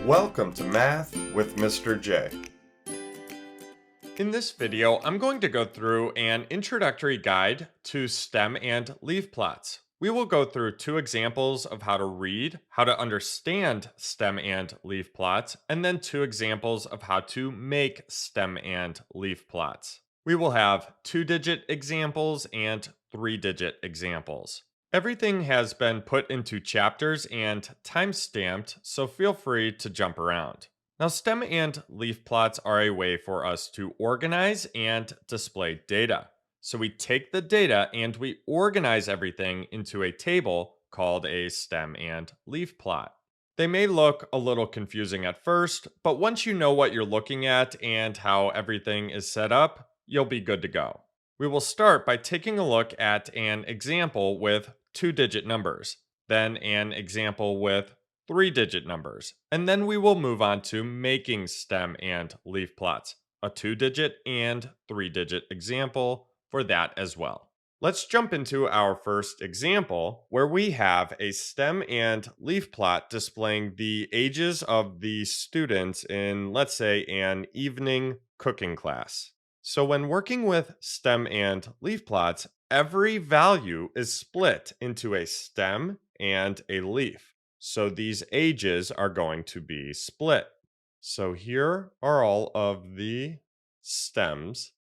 Welcome to Math with Mr. J. In this video, I'm going to go through an introductory guide to stem and leaf plots. We will go through two examples of how to read, how to understand stem and leaf plots, and then two examples of how to make stem and leaf plots. We will have 2-digit examples and 3-digit examples. Everything has been put into chapters and time-stamped, so feel free to jump around. Now, stem and leaf plots are a way for us to organize and display data. So we take the data and we organize everything into a table called a stem and leaf plot. They may look a little confusing at first, but once you know what you're looking at and how everything is set up, you'll be good to go. We will start by taking a look at an example with 2-digit numbers, then an example with 3-digit numbers, and then we will move on to making stem and leaf plots, a 2-digit and 3-digit example for that as well. Let's jump into our first example where we have a stem and leaf plot displaying the ages of the students in, let's say, an evening cooking class. So when working with stem and leaf plots, every value is split into a stem and a leaf. So these ages are going to be split. So here are all of the stems,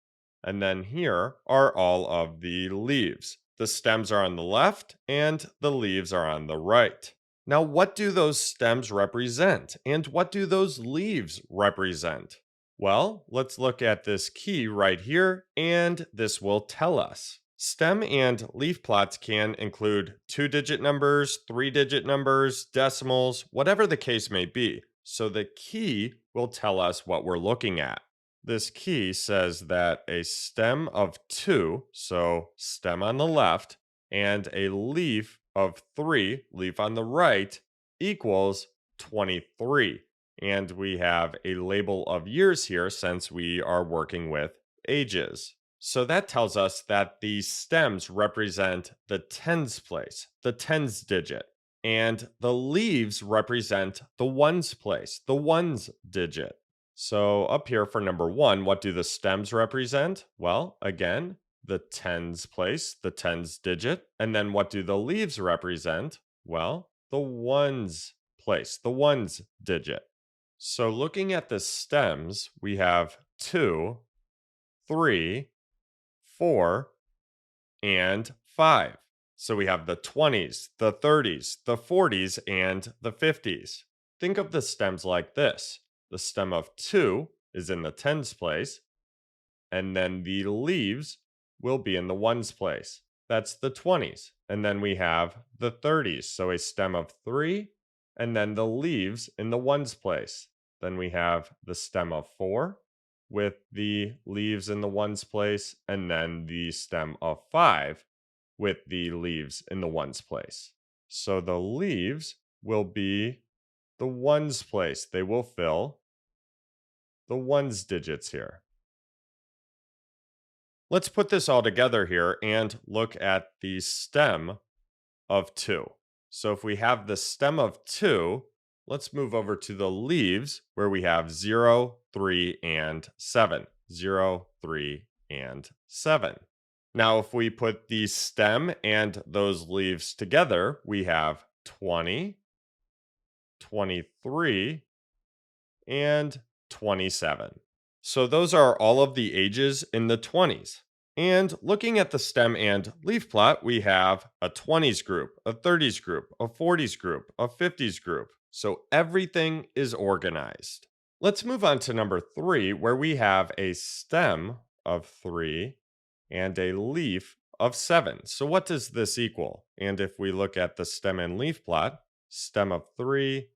and then here are all of the leaves. The stems are on the left and the leaves are on the right. Now, what do those stems represent? And what do those leaves represent? Well, let's look at this key right here, and this will tell us. Stem and leaf plots can include 2-digit numbers, 3-digit numbers, decimals, whatever the case may be. So the key will tell us what we're looking at. This key says that a stem of 2, so stem on the left, and a leaf of 3, leaf on the right, equals 23. And we have a label of years here since we are working with ages. So that tells us that the stems represent the tens place, the tens digit, and the leaves represent the ones place, the ones digit. So up here for number 1, what do the stems represent? Well, again, the tens place, the tens digit. And then what do the leaves represent? Well, the ones place, the ones digit. So looking at the stems, we have 2, 3, 4, and 5. So we have the 20s, the 30s, the 40s, and the 50s. Think of the stems like this. The stem of 2 is in the tens place, and then the leaves will be in the ones place. That's the 20s. And then we have the 30s, so a stem of 3, and then the leaves in the ones place. Then we have the stem of 4, with the leaves in the ones place, and then the stem of 5 with the leaves in the ones place. So the leaves will be the ones place. They will fill the ones digits here. Let's put this all together here and look at the stem of 2. So if we have the stem of 2, let's move over to the leaves where we have 0, 3, and 7. 0, 3, and 7. Now, if we put the stem and those leaves together, we have 20, 23, and 27. So those are all of the ages in the 20s. And looking at the stem and leaf plot, we have a 20s group, a 30s group, a 40s group, a 50s group. So everything is organized. Let's move on to number 3, where we have a stem of 3 and a leaf of 7. So what does this equal? And if we look at the stem and leaf plot, stem of 3,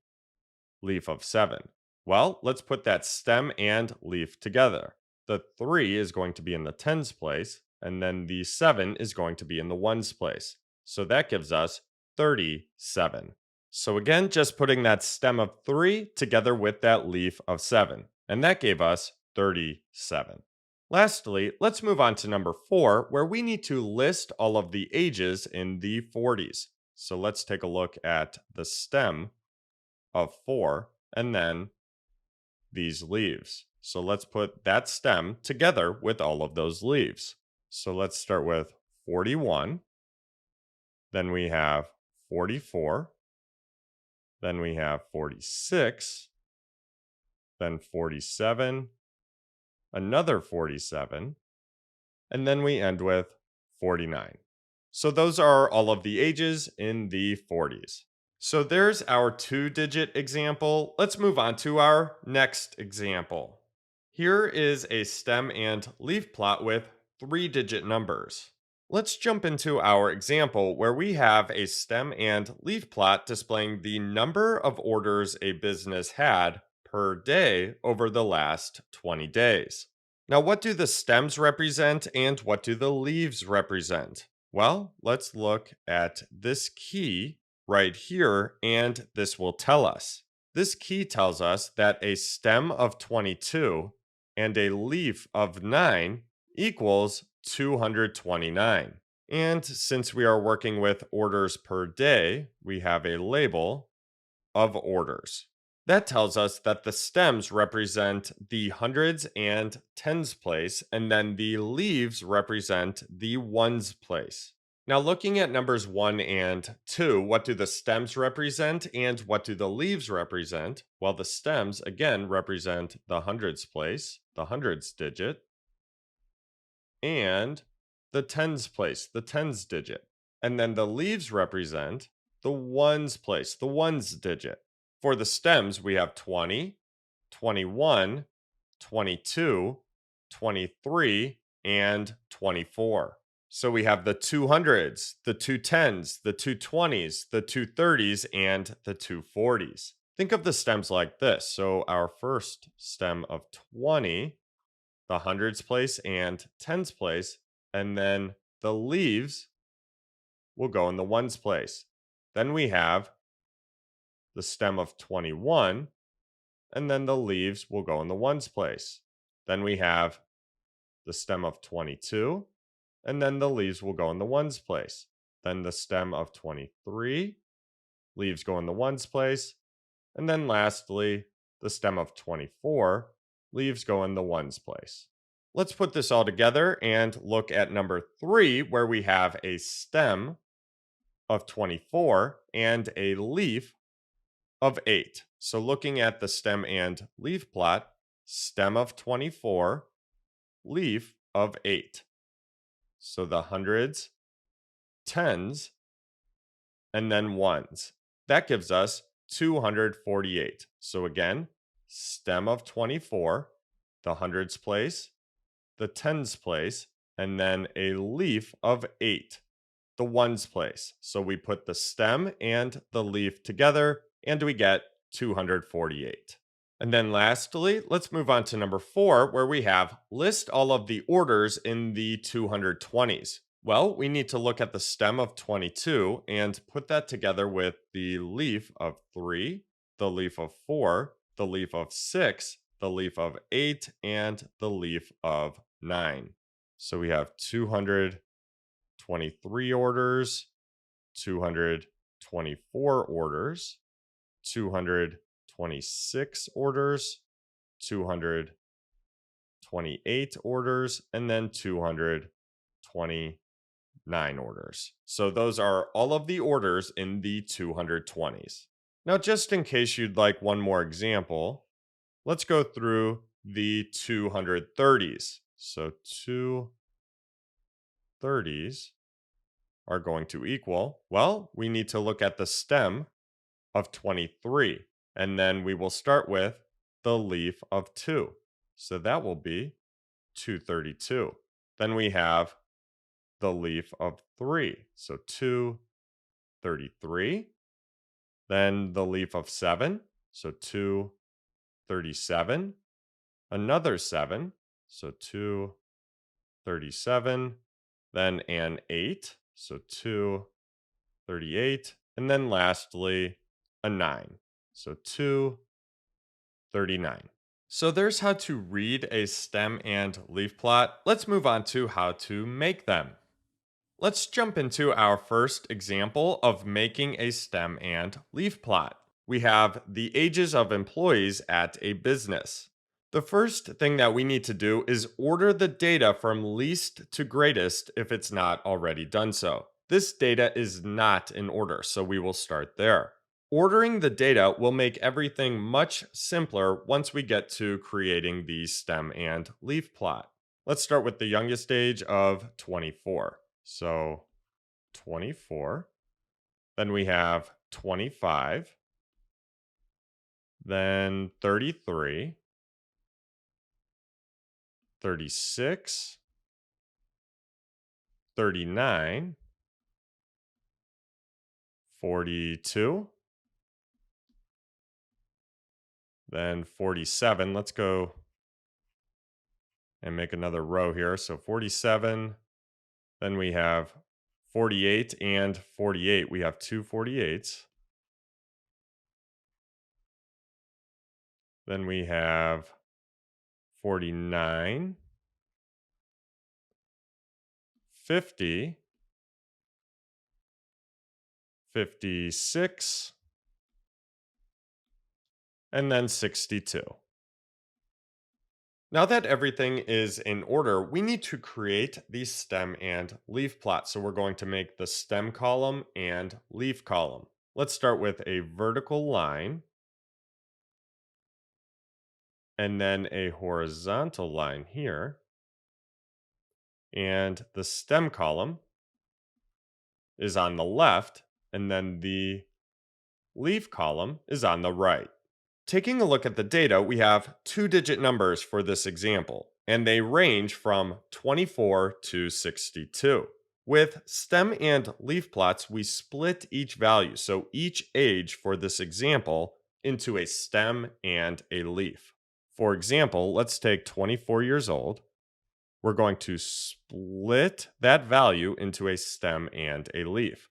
leaf of 7. Well, let's put that stem and leaf together. The 3 is going to be in the tens place, and then the 7 is going to be in the ones place. So that gives us 37. So again, just putting that stem of 3 together with that leaf of 7, and that gave us 37. Lastly, let's move on to number 4, where we need to list all of the ages in the 40s. So let's take a look at the stem of 4, and then these leaves. So let's put that stem together with all of those leaves. So let's start with 41. Then we have 44. Then we have 46. Then 47. Another 47. And then we end with 49. So those are all of the ages in the 40s. So there's our 2-digit example. Let's move on to our next example. Here is a stem and leaf plot with 3-digit numbers. Let's jump into our example where we have a stem and leaf plot displaying the number of orders a business had per day over the last 20 days. Now, what do the stems represent and what do the leaves represent? Well, let's look at this key right here, and this will tell us. This key tells us that a stem of 22 and a leaf of 9 equals 229. And since we are working with orders per day, we have a label of orders. That tells us that the stems represent the hundreds and tens place, and then the leaves represent the ones place. Now, looking at numbers 1 and 2, what do the stems represent and what do the leaves represent? Well, the stems again represent the hundreds place, the hundreds digit, and the tens place, the tens digit. And then the leaves represent the ones place, the ones digit. For the stems, we have 20, 21, 22, 23, and 24. So we have the 200s, the 210s, the 220s, the 230s, and the 240s. Think of the stems like this. So our first stem of 20, the hundreds place and tens place, and then the leaves will go in the ones place. Then we have the stem of 21, and then the leaves will go in the ones place. Then we have the stem of 22, and then the leaves will go in the ones place. Then the stem of 23, leaves go in the ones place. And then lastly, the stem of 24, leaves go in the ones place. Let's put this all together and look at number 3, where we have a stem of 24 and a leaf of 8. So looking at the stem and leaf plot, stem of 24, leaf of 8. So the hundreds, tens, and then ones. That gives us 248. So again, stem of 24, the hundreds place, the tens place, and then a leaf of 8, the ones place. So we put the stem and the leaf together and we get 248. And then lastly, let's move on to number 4, where we have list all of the orders in the 220s. Well, we need to look at the stem of 22 and put that together with the leaf of 3, the leaf of 4, the leaf of 6, the leaf of 8, and the leaf of 9. So we have 223 orders, 224 orders, 226 orders, 228 orders, and then 229 orders. So those are all of the orders in the 220s. Now, just in case you'd like one more example, let's go through the 230s. So 230s are going to equal, well, we need to look at the stem of 23, and then we will start with the leaf of 2. So that will be 232. Then we have the leaf of 3. So 233. Then the leaf of 7. So 237. Another 7. So 237. Then an 8. So 238. And then lastly, a 9. So 239. So there's how to read a stem and leaf plot. Let's move on to how to make them. Let's jump into our first example of making a stem and leaf plot. we have the ages of employees at a business. The first thing that we need to do is order the data from least to greatest if it's not already done so. This data is not in order, so we will start there. Ordering the data will make everything much simpler once we get to creating the stem and leaf plot. Let's start with the youngest age of 24. So 24. Then we have 25. Then 33. 36. 39. 42. Then 47. Let's go and make another row here. So 47. Then we have 48 and 48. We have two 48s. Then we have 49, 50, 56, and then 62. Now that everything is in order, we need to create the stem and leaf plot. So we're going to make the stem column and leaf column. Let's start with a vertical line and then a horizontal line here. And the stem column is on the left, and then the leaf column is on the right. Taking a look at the data, we have two-digit numbers for this example, and they range from 24 to 62. With stem and leaf plots, we split each value, so each age for this example, into a stem and a leaf. For example, let's take 24 years old. We're going to split that value into a stem and a leaf.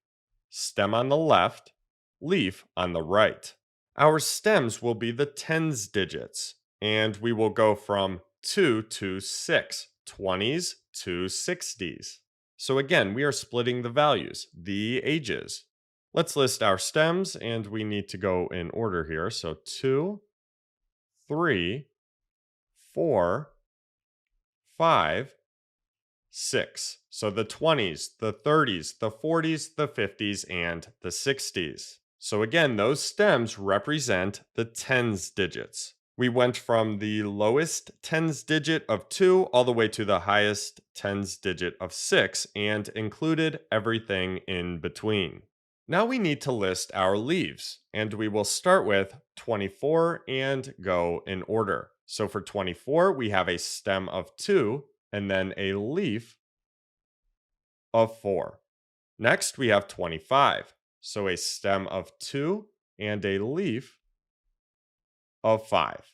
Stem on the left, leaf on the right. Our stems will be the tens digits, and we will go from 2 to 6, 20s to 60s. So again, we are splitting the values, the ages. Let's list our stems, and we need to go in order here. So 2, 3, 4, 5, 6. So the 20s, the 30s, the 40s, the 50s, and the 60s. So again, those stems represent the tens digits. We went from the lowest tens digit of 2 all the way to the highest tens digit of 6 and included everything in between. Now we need to list our leaves, and we will start with 24 and go in order. So for 24, we have a stem of 2 and then a leaf of 4. Next, we have 25. So a stem of 2 and a leaf of 5.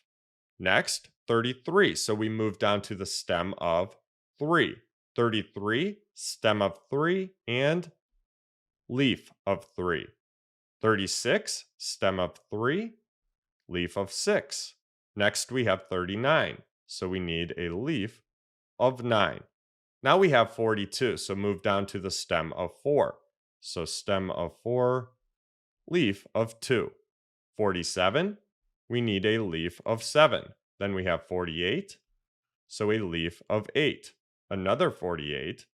Next, 33. So we move down to the stem of 3. 33, stem of 3 and leaf of 3. 36, stem of 3, leaf of 6. Next, we have 39. So we need a leaf of 9. Now we have 42. So move down to the stem of 4. So stem of 4, leaf of 2. 47, we need a leaf of 7. Then we have 48, so a leaf of 8. Another 48,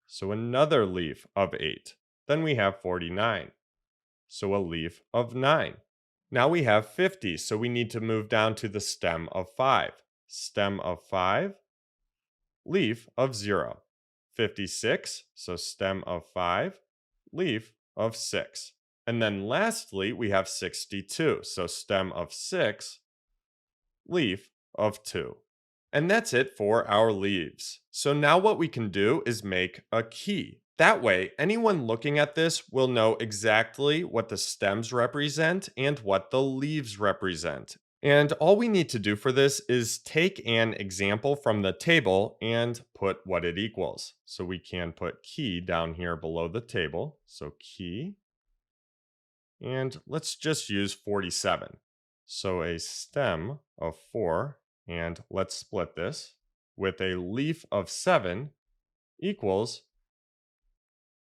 so another leaf of 8. Then we have 49, so a leaf of 9. Now we have 50, so we need to move down to the stem of 5. Stem of 5, leaf of 0. 56, so stem of 5, leaf of 6. And then lastly, we have 62, so stem of 6, leaf of 2. And that's it for our leaves. So now what we can do is make a key. That way, anyone looking at this will know exactly what the stems represent and what the leaves represent. And all we need to do for this is take an example from the table and put what it equals. So we can put key down here below the table. So key. And let's just use 47. So a stem of 4, and let's split this, with a leaf of 7 equals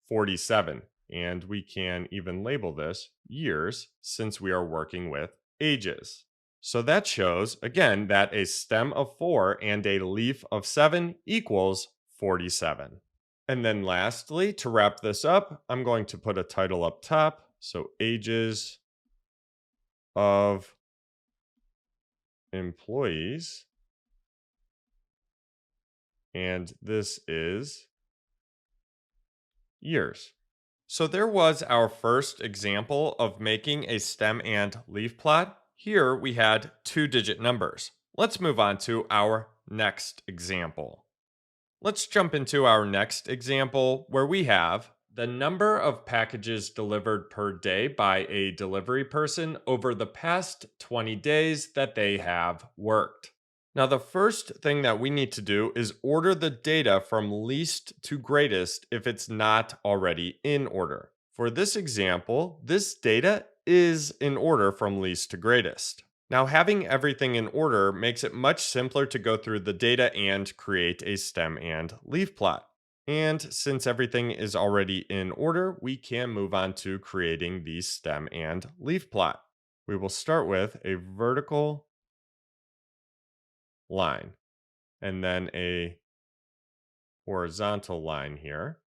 47. And we can even label this years since we are working with ages. So that shows, again, that a stem of 4 and a leaf of 7 equals 47. And then lastly, to wrap this up, I'm going to put a title up top. So ages of employees. And this is years. So there was our first example of making a stem and leaf plot. Here we had 2-digit numbers. Let's move on to our next example. Let's jump into our next example where we have the number of packages delivered per day by a delivery person over the past 20 days that they have worked. Now, the first thing that we need to do is order the data from least to greatest if it's not already in order. For this example, this data is in order from least to greatest. Now, having everything in order makes it much simpler to go through the data and create a stem and leaf plot. And since everything is already in order, we can move on to creating the stem and leaf plot. We will start with a vertical line and then a horizontal line here.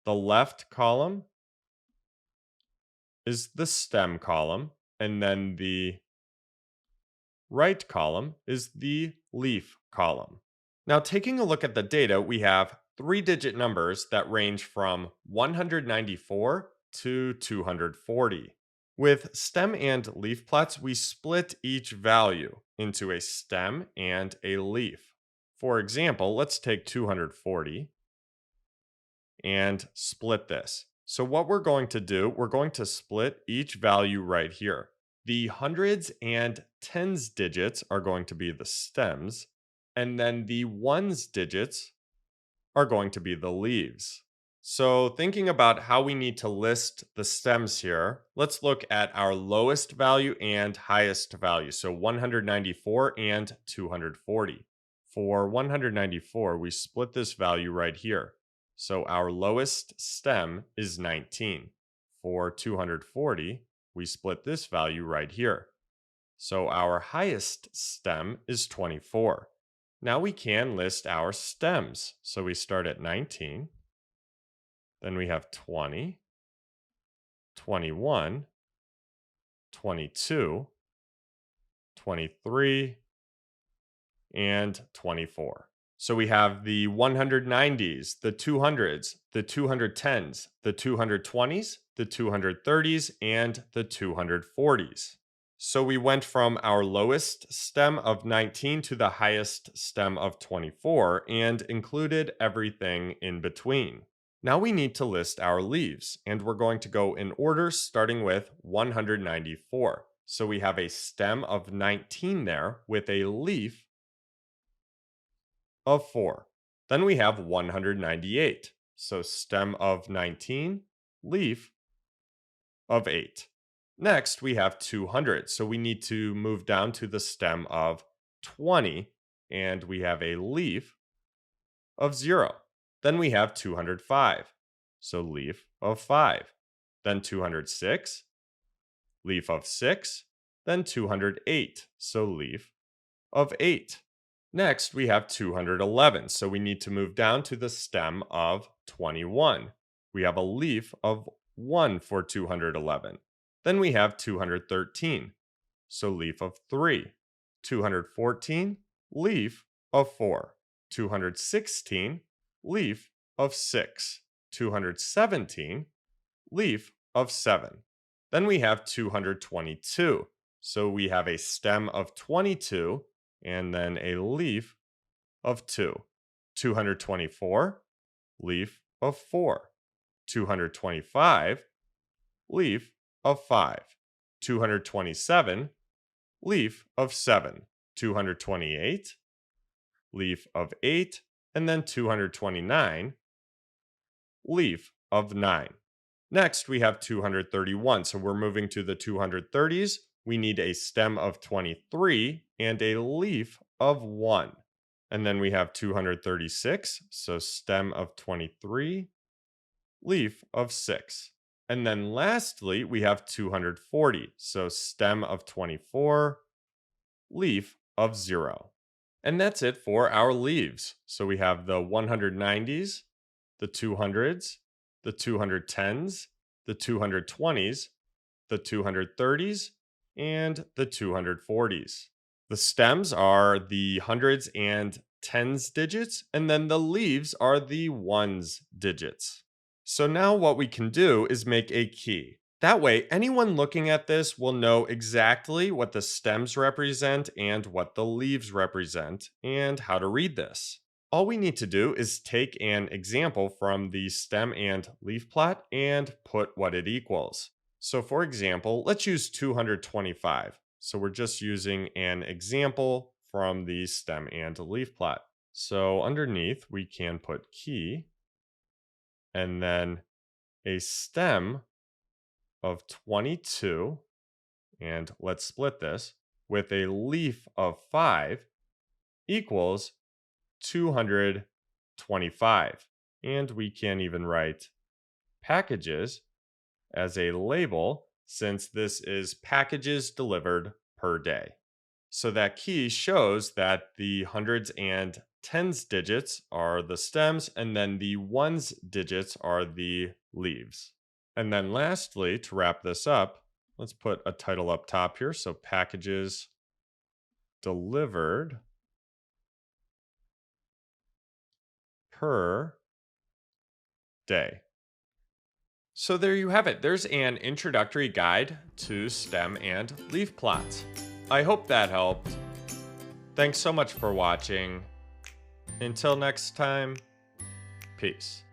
The left column is the stem column, and then the right column is the leaf column. Now, taking a look at the data, we have 3-digit numbers that range from 194 to 240. With stem and leaf plots, we split each value into a stem and a leaf. For example, let's take 240 and split this. So what we're going to do, we're going to split each value right here. The hundreds and tens digits are going to be the stems, and then the ones digits are going to be the leaves. So thinking about how we need to list the stems here, let's look at our lowest value and highest value. So 194 and 240. For 194, we split this value right here. So our lowest stem is 19. For 240, we split this value right here. So our highest stem is 24. Now we can list our stems. So we start at 19, then we have 20, 21, 22, 23, and 24. So we have the 190s, the 200s, the 210s, the 220s, the 230s, and the 240s. So we went from our lowest stem of 19 to the highest stem of 24 and included everything in between. Now we need to list our leaves, and we're going to go in order starting with 194. So we have a stem of 19 there with a leaf of 4. Then we have 198. So stem of 19, leaf of 8. Next, we have 200. So we need to move down to the stem of 20, and we have a leaf of 0. Then we have 205. So leaf of 5. Then 206, leaf of 6. Then 208. So leaf of 8. Next, we have 211. So we need to move down to the stem of 21. We have a leaf of 1 for 211. Then we have 213. So leaf of 3. 214, leaf of 4. 216, leaf of 6. 217, leaf of 7. Then we have 222. So we have a stem of 22 and then a leaf of 2. 224, leaf of 4. 225, leaf of 5. 227, leaf of 7. 228, leaf of 8. And then 229, leaf of 9. Next, we have 231. So we're moving to the 230s. We need a stem of 23 and a leaf of 1. And then we have 236. So stem of 23, leaf of 6. And then lastly, we have 240. So stem of 24, leaf of 0. And that's it for our leaves. So we have the 190s, the 200s, the 210s, the 220s, the 230s, and the 240s. The stems are the hundreds and tens digits, and then the leaves are the ones digits. So now what we can do is make a key. That way, anyone looking at this will know exactly what the stems represent and what the leaves represent, and how to read this. All we need to do is take an example from the stem and leaf plot and put what it equals. So for example, let's use 225. So we're just using an example from the stem and leaf plot. So underneath, we can put key and then a stem of 22, and let's split this, with a leaf of 5 equals 225. And we can even write packages as a label since this is packages delivered per day. So that key shows that the hundreds and tens digits are the stems, and then the ones digits are the leaves. And then lastly, to wrap this up, let's put a title up top here. So packages delivered per day. So there you have it. There's an introductory guide to stem and leaf plots. I hope that helped. Thanks so much for watching. Until next time, peace.